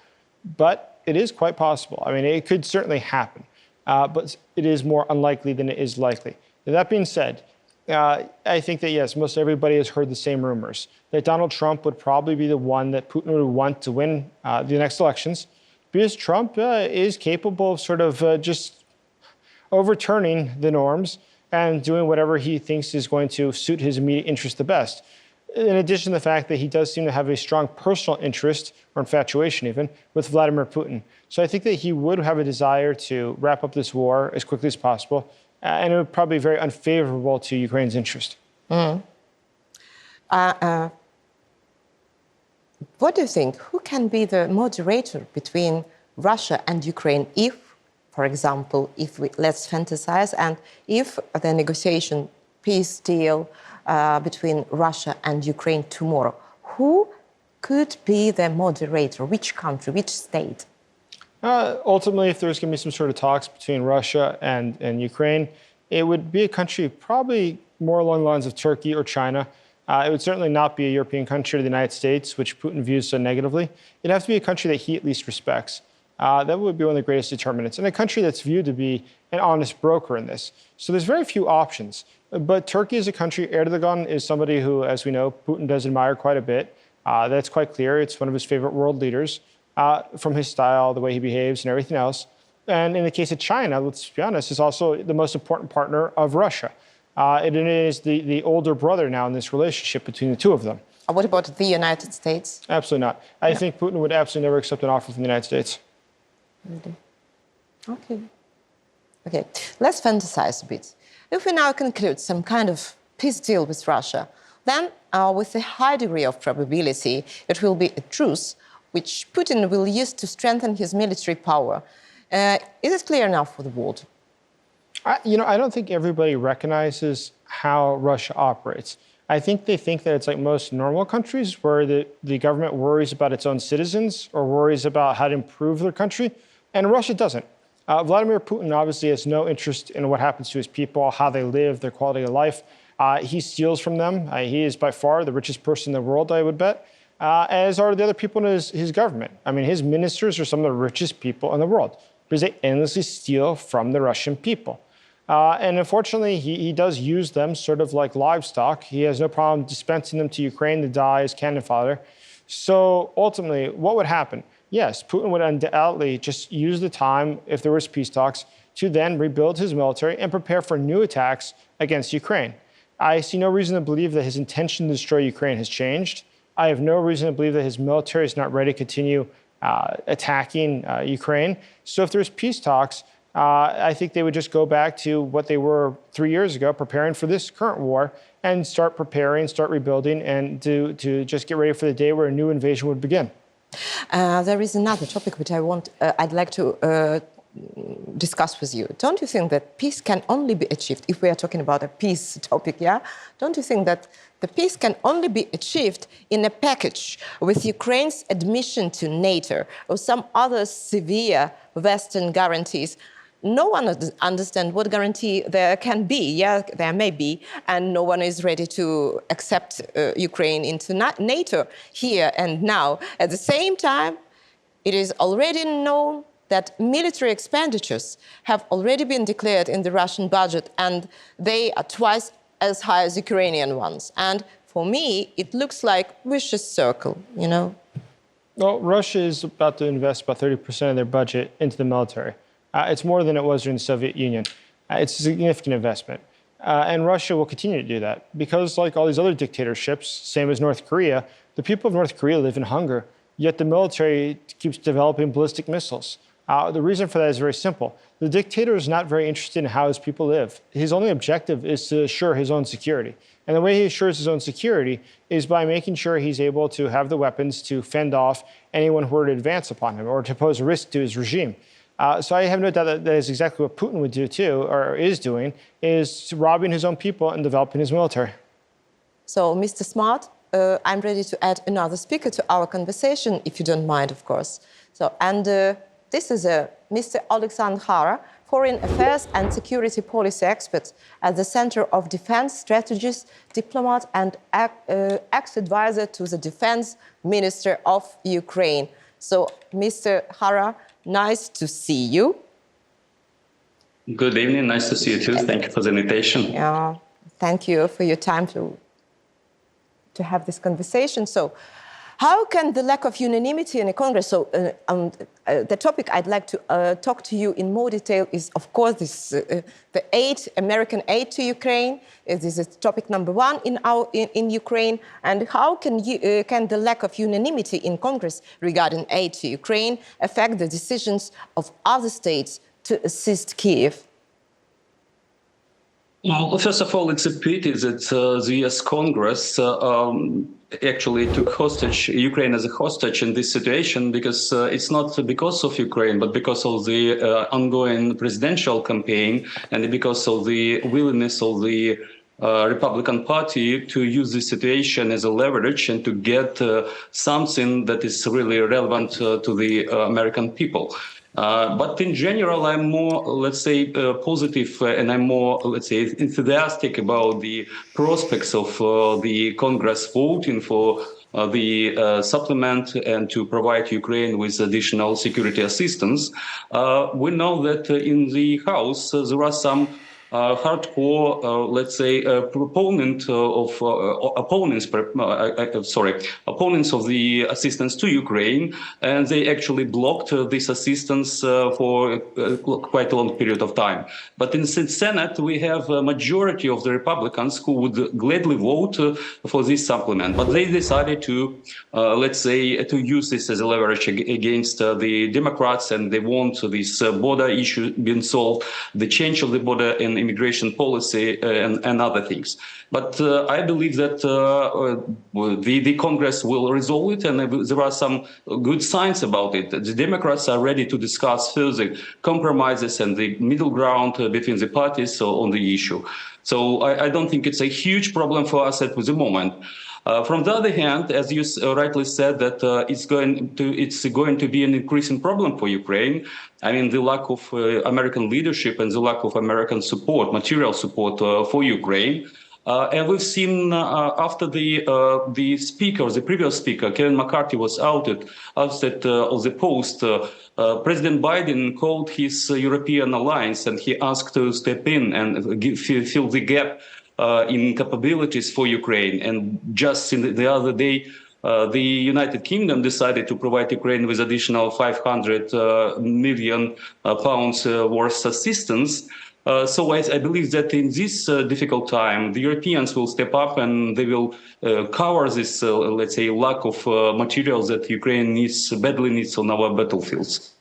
But it is quite possible. I mean, it could certainly happen. But it is more unlikely than it is likely. That being said, I think that, yes, most everybody has heard the same rumors, that Donald Trump would probably be the one that Putin would want to win the next elections, because Trump is capable of sort of just overturning the norms and doing whatever he thinks is going to suit his immediate interest the best. In addition to the fact that he does seem to have a strong personal interest, or infatuation even, with Vladimir Putin. So I think that he would have a desire to wrap up this war as quickly as possible, and it would probably be very unfavorable to Ukraine's interest. What do you think? Who can be the moderator between Russia and Ukraine if, for example, let's fantasize, and if the negotiation peace deal between Russia and Ukraine tomorrow, who could be the moderator? Which country, which state? Ultimately, if there's going to be some sort of talks between Russia and Ukraine, it would be a country probably more along the lines of Turkey or China. It would certainly not be a European country or the United States, which Putin views so negatively. It'd have to be a country that he at least respects. That would be one of the greatest determinants, and a country that's viewed to be an honest broker in this. So there's very few options. But Turkey is a country. Erdogan is somebody who, as we know, Putin does admire quite a bit. That's quite clear. It's one of his favorite world leaders from his style, the way he behaves, and everything else. And in the case of China, let's be honest, is also the most important partner of Russia. It is the older brother now in this relationship between the two of them. What about the United States? Absolutely not. I think Putin would absolutely never accept an offer from the United States. Really? Okay, let's fantasize a bit. If we now conclude some kind of peace deal with Russia, then with a high degree of probability, it will be a truce which Putin will use to strengthen his military power. Is it clear enough for the world? I don't think everybody recognizes how Russia operates. I think they think that it's like most normal countries where the government worries about its own citizens or worries about how to improve their country, and Russia doesn't. Vladimir Putin obviously has no interest in what happens to his people, how they live, their quality of life. He steals from them. He is by far the richest person in the world, I would bet, as are the other people in his government. I mean, his ministers are some of the richest people in the world because they endlessly steal from the Russian people. And unfortunately, he does use them sort of like livestock. He has no problem dispensing them to Ukraine to die as cannon fodder. So ultimately, what would happen? Yes, Putin would undoubtedly just use the time, if there was peace talks, to then rebuild his military and prepare for new attacks against Ukraine. I see no reason to believe that his intention to destroy Ukraine has changed. I have no reason to believe that his military is not ready to continue attacking Ukraine. So if there's peace talks, I think they would just go back to what they were 3 years ago, preparing for this current war, and start preparing, start rebuilding, and to just get ready for the day where a new invasion would begin. There is another topic which I'd like to discuss with you. Don't you think that peace can only be achieved, if we are talking about a peace topic, yeah? Don't you think that the peace can only be achieved in a package with Ukraine's admission to NATO or some other severe Western guarantees? No one understands what guarantee there can be. Yeah, there may be, and no one is ready to accept Ukraine into NATO here and now. At the same time, it is already known that military expenditures have already been declared in the Russian budget, and they are twice as high as Ukrainian ones. And for me, it looks like a vicious circle, you know? Well, Russia is about to invest about 30% of their budget into the military. It's more than it was during the Soviet Union. It's a significant investment. And Russia will continue to do that because, like all these other dictatorships, same as North Korea, the people of North Korea live in hunger, yet the military keeps developing ballistic missiles. The reason for that is very simple. The dictator is not very interested in how his people live. His only objective is to assure his own security. And the way he assures his own security is by making sure he's able to have the weapons to fend off anyone who were to advance upon him or to pose a risk to his regime. So I have no doubt that is exactly what Putin would do too, or is doing, is robbing his own people and developing his military. So, Mr. Smart, I'm ready to add another speaker to our conversation, if you don't mind, of course. So, and this is Mr. Oleksandr Khara, Foreign Affairs and Security Policy Expert at the Center of Defense Strategies, Diplomat, and ex-advisor to the Defense Minister of Ukraine. So, Mr. Khara, nice to see you. Good evening. Nice to see you too. Thank you for the invitation. Yeah, thank you for your time to have this conversation. So, how can the lack of unanimity in the Congress? So, the topic I'd like to talk to you in more detail is, of course, this the American aid to Ukraine. This is topic number one in Ukraine. And how can the lack of unanimity in Congress regarding aid to Ukraine affect the decisions of other states to assist Kyiv? Well, first of all, it's a pity that the U.S. Congress actually took hostage Ukraine as a hostage in this situation, because it's not because of Ukraine, but because of the ongoing presidential campaign and because of the willingness of the Republican Party to use this situation as a leverage and to get something that is really relevant to the American people. But in general, I'm more, let's say, positive, and I'm more, let's say, enthusiastic about the prospects of the Congress voting for the supplement and to provide Ukraine with additional security assistance. We know that in the House there are some hardcore, let's say, opponents of the assistance to Ukraine, and they actually blocked this assistance for quite a long period of time. But in the Senate, we have a majority of the Republicans who would gladly vote for this supplement, but they decided to, let's say, to use this as a leverage against the Democrats, and they want this border issue being solved, the change of the border and immigration policy and other things. But I believe that the Congress will resolve it, and there are some good signs about it. The Democrats are ready to discuss further compromises and the middle ground between the parties on the issue. So I don't think it's a huge problem for us at the moment. From the other hand, as you rightly said, that it's going to be an increasing problem for Ukraine. I mean, the lack of American leadership and the lack of American support, material support for Ukraine. And we've seen after the previous speaker, Kevin McCarthy, was ousted of the post, President Biden called his European alliance and he asked to step in and fill the gap in capabilities for Ukraine. And just the other day, the United Kingdom decided to provide Ukraine with additional 500 million pounds worth assistance. So I believe that in this difficult time, the Europeans will step up and they will cover this, let's say, lack of materials that Ukraine badly needs on our battlefields.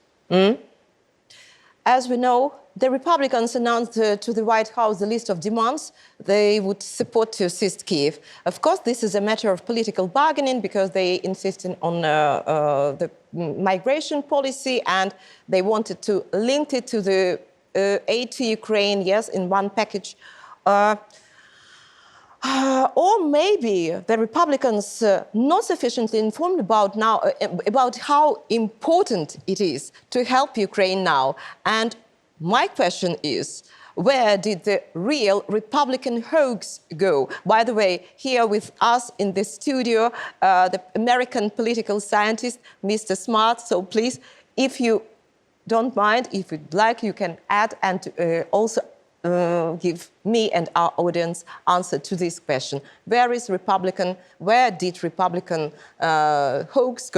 As we know, the Republicans announced to the White House the list of demands they would support to assist Kyiv. Of course, this is a matter of political bargaining because they insisted on the migration policy and they wanted to link it to the aid to Ukraine, yes, in one package. Or maybe the Republicans not sufficiently informed about how important it is to help Ukraine now. And my question is, where did the real Republican hoax go? By the way, here with us in the studio, the American political scientist, Mr. Smart. So please, if you don't mind, if you'd like, you can add and also give me and our audience answer to this question. Where did Republican hoax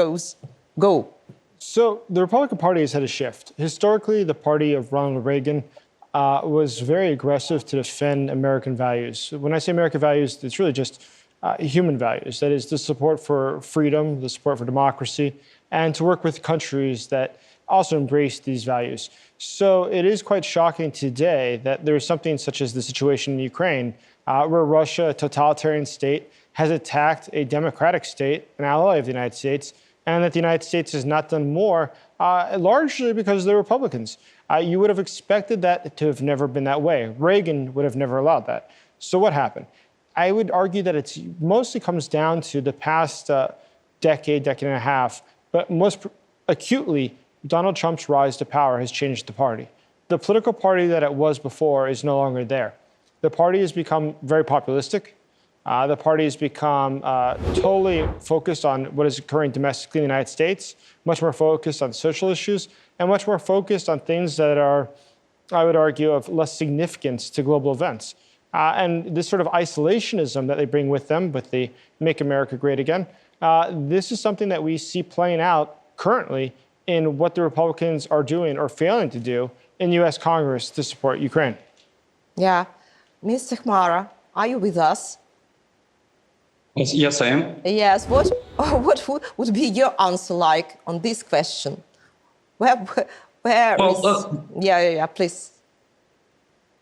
go? So the Republican Party has had a shift. Historically, the party of Ronald Reagan was very aggressive to defend American values. When I say American values, it's really just human values. That is the support for freedom, the support for democracy, and to work with countries that also embrace these values. So it is quite shocking today that there is something such as the situation in Ukraine, where Russia, a totalitarian state, has attacked a democratic state, an ally of the United States, and that the United States has not done more, largely because of the Republicans. You would have expected that to have never been that way. Reagan would have never allowed that. So what happened? I would argue that it mostly comes down to the past decade and a half, but most acutely, Donald Trump's rise to power has changed the party. The political party that it was before is no longer there. The party has become very populistic. The party has become totally focused on what is occurring domestically in the United States, much more focused on social issues, and much more focused on things that are, I would argue, of less significance to global events. And this sort of isolationism that they bring with them, with the Make America Great Again, this is something that we see playing out currently in what the Republicans are doing or failing to do in the U.S. Congress to support Ukraine. Yeah. Mr. Khara, are you with us? Yes, I am. Yes. What would be your answer like on this question? Please.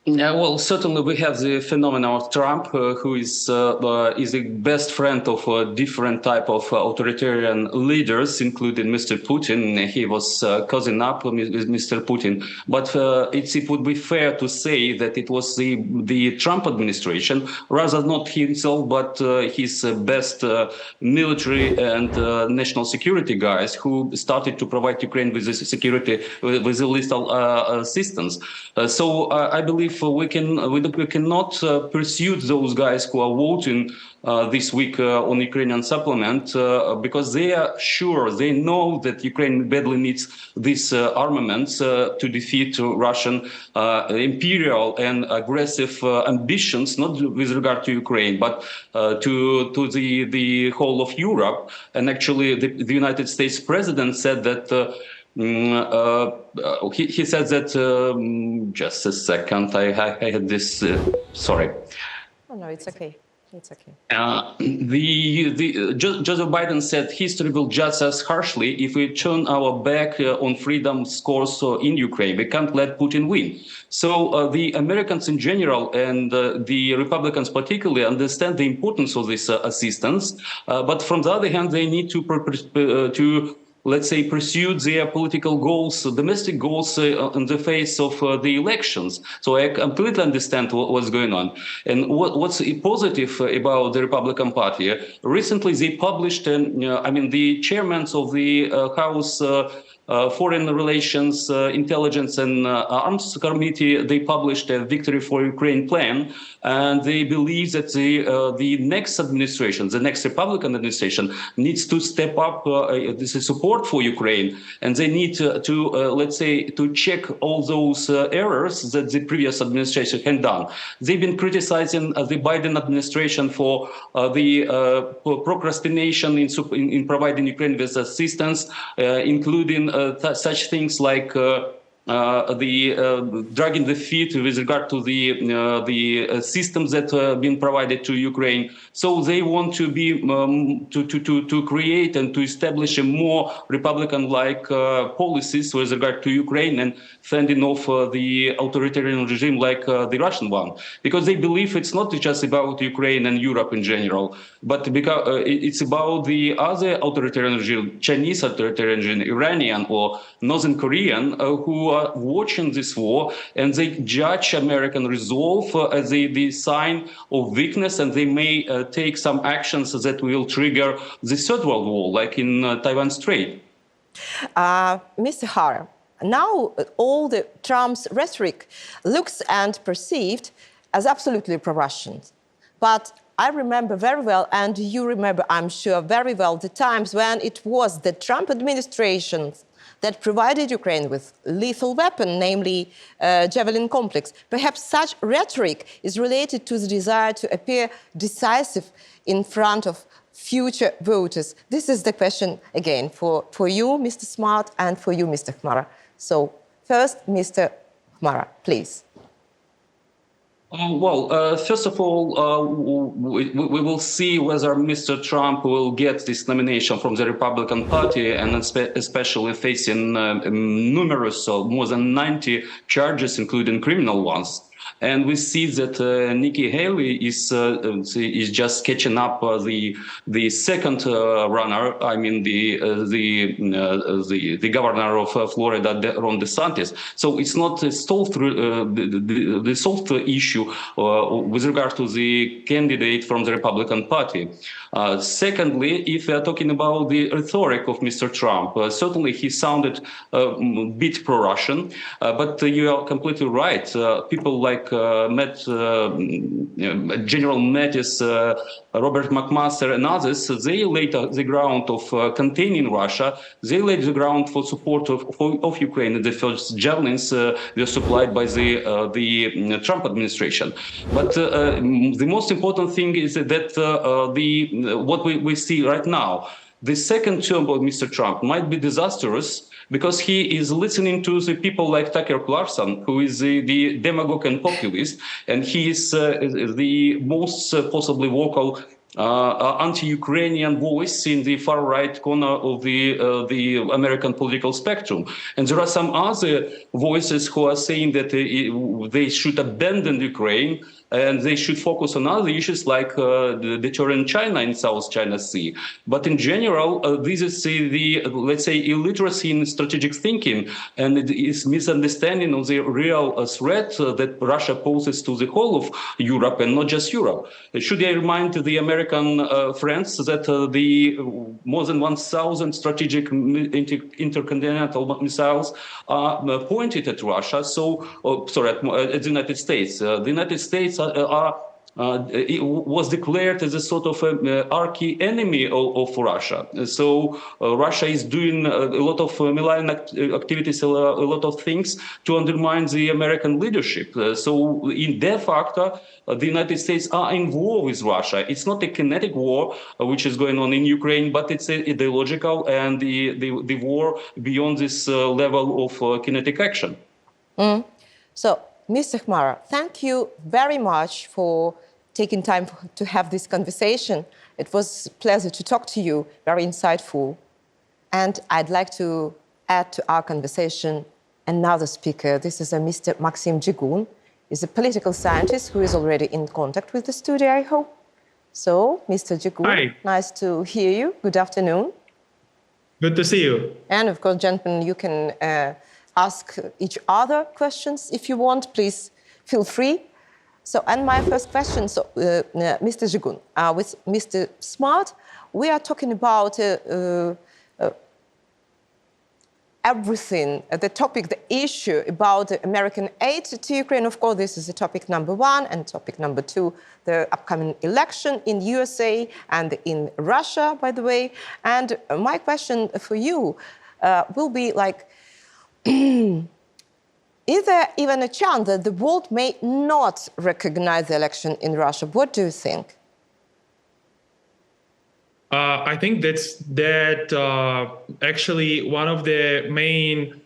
Yeah, well, certainly we have the phenomenon of Trump, who is the best friend of different type of authoritarian leaders, including Mr. Putin. He was cousin up with Mr. Putin. But it would be fair to say that it was the Trump administration, rather not himself, but his best military and national security guys who started to provide Ukraine with the security, with the lethal assistance. So I believe we cannot pursue those guys who are voting this week on Ukrainian supplement because they are sure, they know that Ukraine badly needs these armaments to defeat Russian imperial and aggressive ambitions, not with regard to Ukraine, but to the whole of Europe. And actually, the United States president said that he said that, just a second, I had this, sorry. Oh, no, it's okay. It's okay. Joseph Biden said history will judge us harshly if we turn our back on freedom scores in Ukraine. We can't let Putin win. So the Americans in general and the Republicans particularly understand the importance of this assistance. But from the other hand, they need to let's say, pursue their political goals, domestic goals in the face of the elections. So I completely understand what's going on. And what's positive about the Republican Party, recently they published, the chairmen of the House Foreign Relations, Intelligence and Arms Committee, they published a Victory for Ukraine plan, and they believe that the next administration, the next Republican administration, needs to step up this support for Ukraine, and they need to let's say, to check all those errors that the previous administration had done. They've been criticizing the Biden administration for the procrastination in providing Ukraine with assistance, including such things like dragging the feet with regard to the systems that have been provided to Ukraine. So they want to be to create and to establish a more Republican-like policies with regard to Ukraine and fending off the authoritarian regime like the Russian one, because they believe it's not just about Ukraine and Europe in general, but because it's about the other authoritarian regime, Chinese authoritarian regime, Iranian or Northern Korean, who are watching this war, and they judge American resolve as the sign of weakness, and they may take some actions that will trigger the Third World War, like in Taiwan Strait. Mr. Khara, now all the Trump's rhetoric looks and perceived as absolutely pro-Russian. But I remember very well, and you remember, I'm sure, very well, the times when it was the Trump administration that provided Ukraine with lethal weapon, namely Javelin complex. Perhaps such rhetoric is related to the desire to appear decisive in front of future voters. This is the question, again, for you, Mr. Smart, and for you, Mr. Khara. So first, Mr. Khara, please. First of all, we will see whether Mr. Trump will get this nomination from the Republican Party, and especially facing numerous, more than 90 charges, including criminal ones. And we see that Nikki Haley is just catching up the second runner. I mean the governor of Florida, Ron DeSantis. So it's not a solved the solved issue with regard to the candidate from the Republican Party. Secondly, if we are talking about the rhetoric of Mr. Trump, certainly he sounded a bit pro-Russian, but you are completely right. People like General Mattis, Robert McMaster and others, they laid the ground of containing Russia. They laid the ground for support of Ukraine. The first javelins were supplied by the Trump administration. But the most important thing is that what we see right now, the second term of Mr. Trump might be disastrous, because he is listening to the people like Tucker Carlson, who is the demagogue and populist, and he is the most possibly vocal anti-Ukrainian voice in the far-right corner of the American political spectrum. And there are some other voices who are saying that they should abandon Ukraine and they should focus on other issues like deterring China in South China Sea. But in general, this is the, let's say, illiteracy in strategic thinking, and it is misunderstanding of the real threat that Russia poses to the whole of Europe and not just Europe. Should I remind the American friends that the more than 1,000 strategic intercontinental missiles are pointed at Russia, so, at the United States. The United States it was declared as a sort of arch-enemy of Russia. So Russia is doing a lot of malign activities, a lot of things to undermine the American leadership. So in de facto, the United States are in war with Russia. It's not a kinetic war, which is going on in Ukraine, but it's ideological and the war beyond this level of kinetic action. So, Mr. Khara, thank you very much for taking time to have this conversation. It was a pleasure to talk to you, very insightful. And I'd like to add to our conversation another speaker. This is Mr. Maxym Dzhyhun. He's a political scientist who is already in contact with the studio, I hope. So, Mr. Dzhyhun, hi. Nice to hear you. Good afternoon. Good to see you. And of course, gentlemen, you can ask each other questions if you want. Please feel free. So, and my first question, so Mr. Dzhyhun, with Mr. Smart, we are talking about everything, the topic, the issue about the American aid to Ukraine. Of course, this is the topic number one, and topic number two, the upcoming election in USA and in Russia, by the way. And my question for you will be like, is there even a chance that the world may not recognize the election in Russia? What do you think? I think that actually one of the main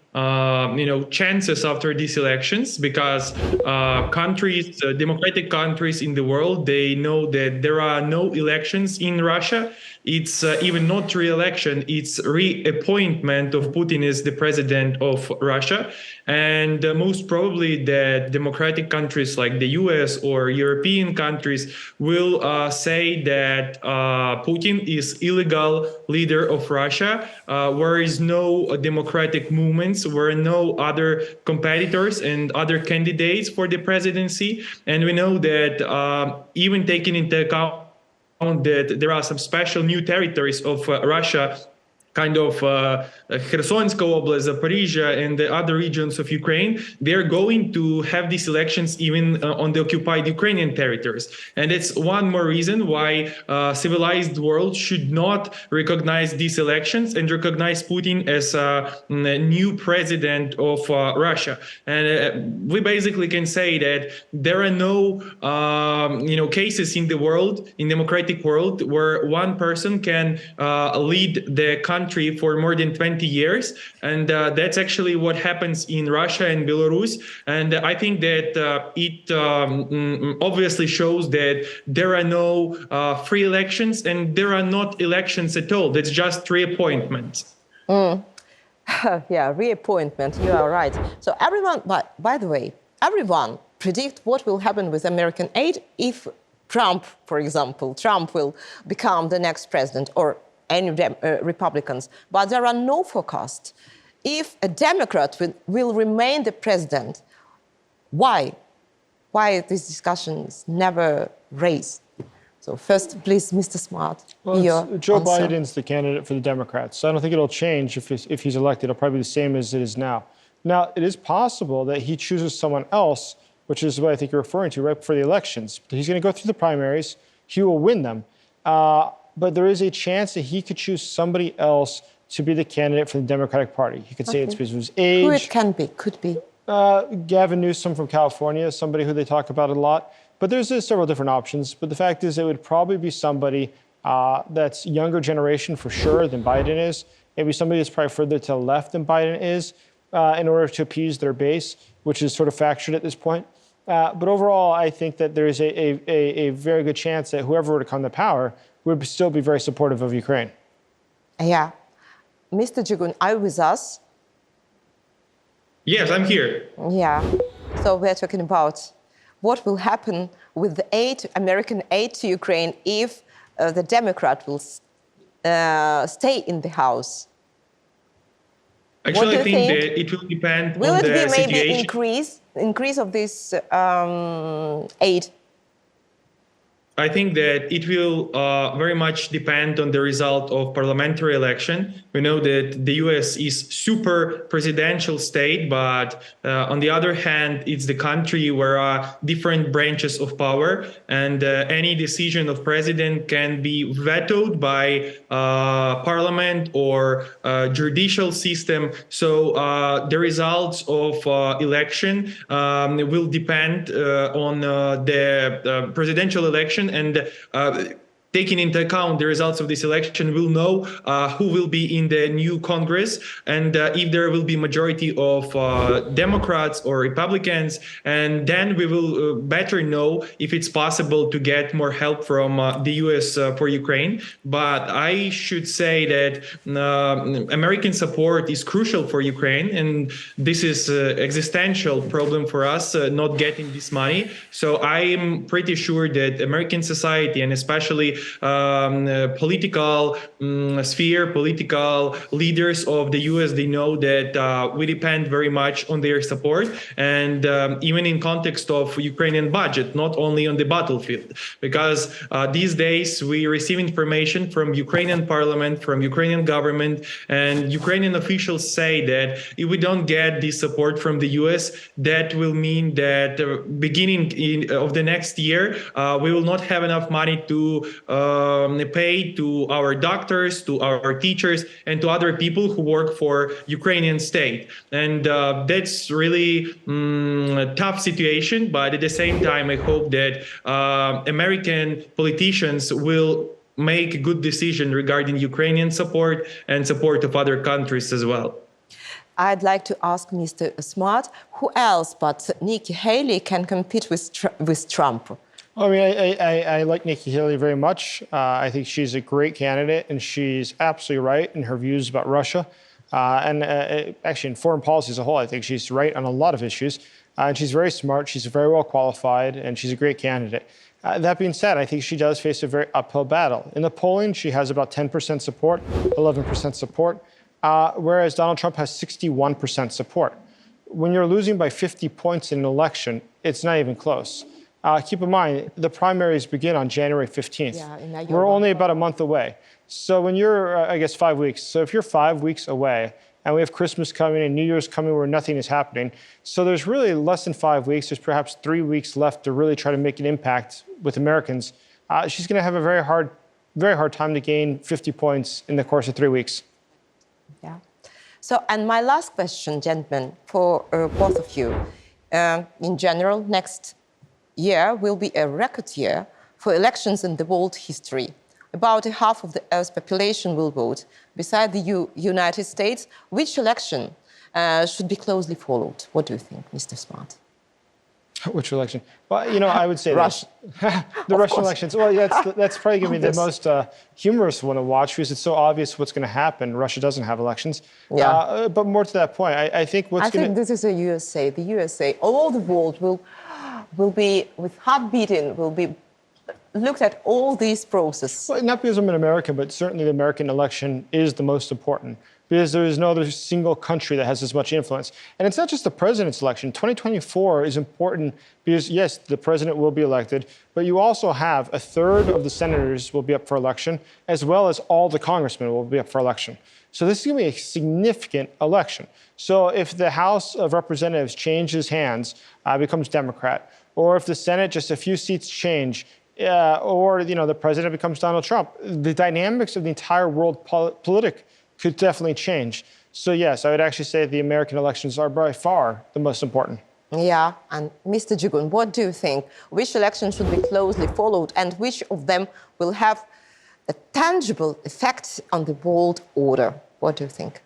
chances after these elections, because countries, democratic countries in the world, they know that there are no elections in Russia. It's even not re-election, it's reappointment of Putin as the president of Russia. And most probably that democratic countries like the US or European countries will say that Putin is illegal leader of Russia, where is no democratic movements, where no other competitors and other candidates for the presidency. And we know that even taking into account that there are some special new territories of Russia, kind of Khersonska Oblast, Zaporizhia, and the other regions of Ukraine, they're going to have these elections even on the occupied Ukrainian territories. And it's one more reason why civilized world should not recognize these elections and recognize Putin as a new president of Russia. And we basically can say that there are no cases in the world, in democratic world, where one person can lead the country for more than 20 years. And that's actually what happens in Russia and Belarus. And I think that it obviously shows that there are no free elections and there are not elections at all. That's just reappointments. Yeah, reappointment, you are right. So everyone, by the way, everyone predict what will happen with American aid if Trump, for example, Trump will become the next president, or any Republicans, but there are no forecasts. If a Democrat will remain the president, why? Why these discussions never raised? So first, please, Mr. Smart, well, Joe answer. Biden's the candidate for the Democrats, so I don't think it'll change if he's elected. It'll probably be the same as it is now. Now, it is possible that he chooses someone else, which is what I think you're referring to, right before the elections. He's going to go through the primaries. He will win them. But there is a chance that he could choose somebody else to be the candidate for the Democratic Party. He could say it's because of his age. Who it can be, could be. Gavin Newsom from California, somebody who they talk about a lot. But there's several different options. But the fact is, it would probably be somebody that's younger generation for sure than Biden is. Maybe somebody that's probably further to the left than Biden is in order to appease their base, which is sort of fractured at this point. But overall, I think that there is a very good chance that whoever were to come to power would still be very supportive of Ukraine. Yeah. Mr. Dzhyhun, are you with us? Yes, I'm here. Yeah. So we're talking about what will happen with the American aid to Ukraine if the Democrat will stay in the House. Actually, I think that it will depend will on the it be maybe situation. increase of this aid? I think that it will very much depend on the result of parliamentary election. We know that the US is super presidential state, but on the other hand, it's the country where are different branches of power, and any decision of president can be vetoed by parliament or judicial system. So the results of election will depend on the presidential election. And taking into account the results of this election, we'll know who will be in the new Congress and if there will be majority of Democrats or Republicans. And then we will better know if it's possible to get more help from the US for Ukraine. But I should say that American support is crucial for Ukraine. And this is an existential problem for us, not getting this money. So I am pretty sure that American society, and especially political sphere, political leaders of the US, they know that we depend very much on their support, and even in context of Ukrainian budget, not only on the battlefield, because these days we receive information from Ukrainian parliament, from Ukrainian government, and Ukrainian officials say that if we don't get this support from the US, that will mean that beginning of the next year, we will not have enough money to pay to our doctors, to our teachers, and to other people who work for Ukrainian state. And that's really a tough situation, but at the same time, I hope that American politicians will make a good decision regarding Ukrainian support and support of other countries as well. I'd like to ask Mr. Smart, who else but Nikki Haley can compete with Trump? I mean, I like Nikki Haley very much. I think she's a great candidate, and she's absolutely right in her views about Russia. And actually, in foreign policy as a whole, I think she's right on a lot of issues. And she's very smart, she's very well qualified, and she's a great candidate. That being said, I think she does face a very uphill battle. In the polling, she has about 10% support, 11% support, whereas Donald Trump has 61% support. When you're losing by 50 points in an election, it's not even close. Keep in mind, the primaries begin on January 15th. Yeah, we're only about a month away. So when you're, I guess, 5 weeks. So if you're 5 weeks away, and we have Christmas coming and New Year's coming where nothing is happening. So there's really less than 5 weeks. There's perhaps 3 weeks left to really try to make an impact with Americans. She's going to have a very hard time to gain 50 points in the course of 3 weeks. Yeah. So, and my last question, gentlemen, for both of you. In general, next year will be a record year for elections in the world history. About half of the Earth's population will vote. Beside the United States, which election should be closely followed? What do you think, Mr. Smart? Which election? Well, you know, I would say Russia. The Russian elections. Well, yeah, that's probably going to be the most humorous one to watch because it's so obvious what's going to happen. Russia doesn't have elections. Yeah. But more to that point, I think what's going to... I think this is the USA. All the world will be, with heart beating, will be looked at all these processes. Well, not because I'm an American, but certainly the American election is the most important because there is no other single country that has as much influence. And it's not just the president's election. 2024 is important because, yes, the president will be elected, but you also have a third of the senators will be up for election, as well as all the congressmen will be up for election. So this is going to be a significant election. So if the House of Representatives changes hands, becomes Democrat, or if the Senate, just a few seats change, or the president becomes Donald Trump, the dynamics of the entire world politic could definitely change. So yes, I would actually say the American elections are by far the most important. Yeah, and Mr. Dzhyhun, what do you think? Which election should be closely followed, and which of them will have a tangible effect on the world order? What do you think?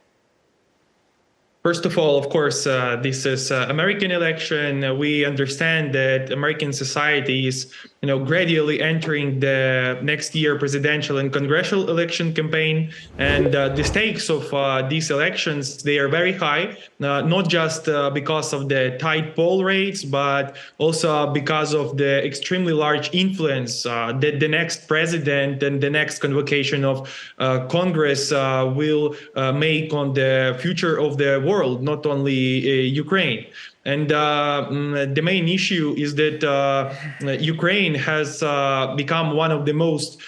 First of all, of course, this is American election. We understand that American society is, gradually entering the next year presidential and congressional election campaign, and the stakes of these elections, they are very high, not just because of the tight poll rates, but also because of the extremely large influence that the next president and the next convocation of Congress will make on the future of the world, not only Ukraine. And the main issue is that Ukraine has become one of the most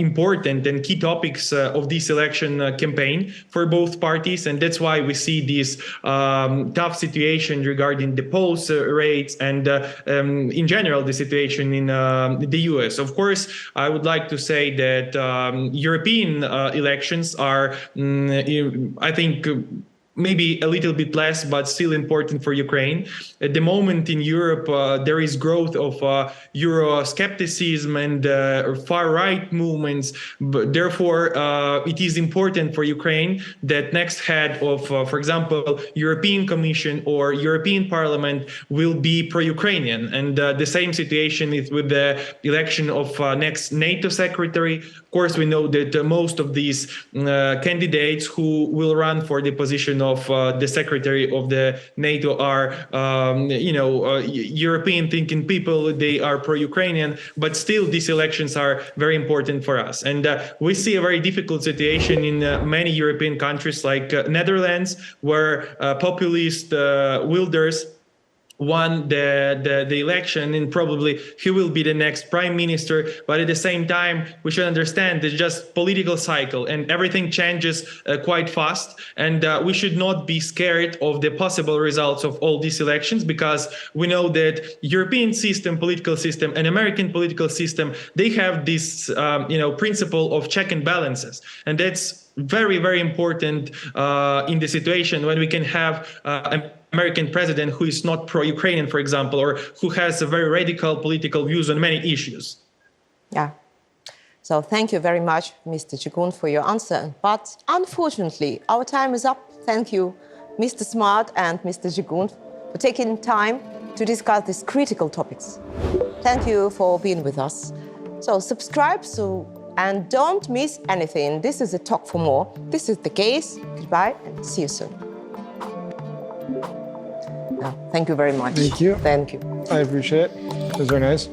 important and key topics of this election campaign for both parties. And that's why we see this tough situation regarding the polls rates and in general, the situation in the US. Of course, I would like to say that European elections are, I think, maybe a little bit less, but still important for Ukraine. At the moment in Europe, there is growth of Euroscepticism and far-right movements. But therefore, it is important for Ukraine that next head of, for example, European Commission or European Parliament will be pro-Ukrainian. And the same situation is with the election of next NATO secretary. Of course, we know that most of these candidates who will run for the position of the secretary of the NATO are, European-thinking people. They are pro-Ukrainian, but still these elections are very important for us. And we see a very difficult situation in many European countries like Netherlands, where populist wielders won the election, and probably he will be the next prime minister. But at the same time, we should understand it's just political cycle, and everything changes quite fast. And we should not be scared of the possible results of all these elections, because we know that European system, political system, and American political system, they have this principle of check and balances, and that's very, very important in the situation when we can have American president who is not pro-Ukrainian, for example, or who has a very radical political views on many issues. Yeah. So thank you very much, Mr. Dzhyhun, for your answer. But unfortunately, our time is up. Thank you, Mr. Smart and Mr. Dzhyhun, for taking time to discuss these critical topics. Thank you for being with us. So subscribe and don't miss anything. This is a Talk for More. This is The Case. Goodbye and see you soon. Thank you very much. Thank you. Thank you. I appreciate it. It was very nice.